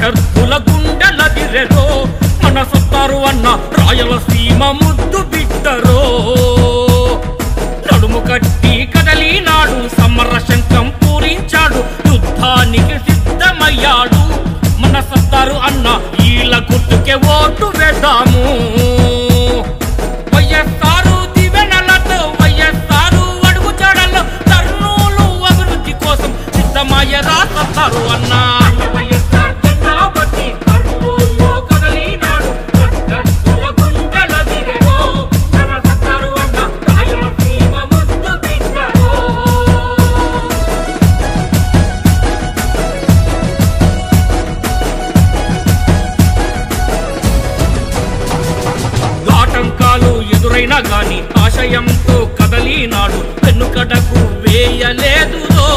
ప్రత్యర్థుల గుండెలదిరెరో మన సత్తారు అన్న రాయలసీమ ముద్దు బిడ్డరో నడుము కట్టి కదలినాడు సమర శంఖం పూరించాడు యుద్ధానికి సిద్ధమయ్యాడు మన సత్తారు అన్న ఈల గుర్తుకే ఓటు వేద్దాము వైఎస్ఆర్ దివెనలతో వైఎస్ఆర్ అడుగు జాడల్లో కర్నూలు అభివృద్ధి కోసం సిద్ధమయ్యరా సత్తారు అన్న ఎదురైనా గాని ఆశయంతో కదలినాడు వెనుకడకు వేయలేదురో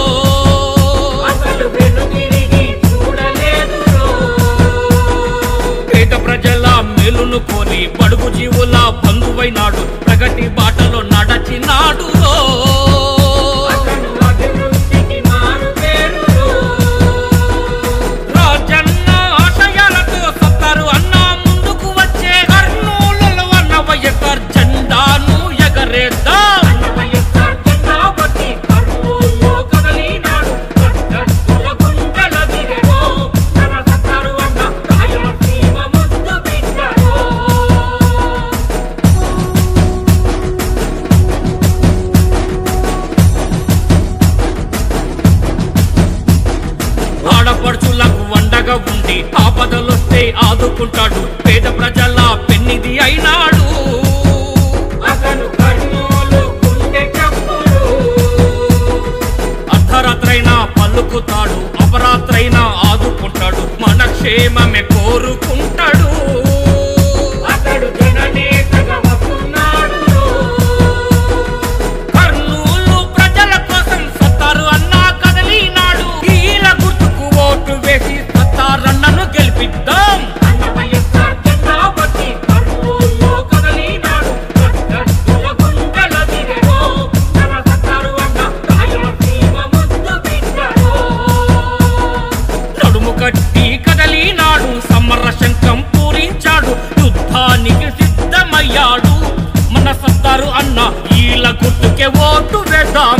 పేద ప్రజల మేలును కోరి బడుగు జీవుల బంధువైనాడు ప్రగతి బాటలో నడచినాడురో రాజన్న ఆశయాలతో సత్తారు అన్న ముందుకు వచ్చే కర్నూలులో అన్న వైఎస్ఆర్ జెండాను ఎగరేద్దాం ఆడపడుచులకు వండగా ఉండి ఆపదలొస్తే ఆదుకుంటాడు పేద ప్రజల పెన్నిది అయినాడు అర్ధరాత్రైనా పలుకుతాడు అపరాత్రైనా ఆదుకుంటాడు మన క్షేమమే కోరుకుంటాడు కర్నూలు ప్రజల కోసం సత్తారు అన్న కదలినాడు ఈల గుర్తుకు ఓటు వేసి సత్తారన్నను గెలిపిద్దాం నడుము కట్టి కదలినాడు సమర శంఖం పూరించాడు యుద్ధానికి సిద్ధమయ్యాడు మన సత్తారు అన్న ఈల గుర్తుకే ఓటు వేద్దాం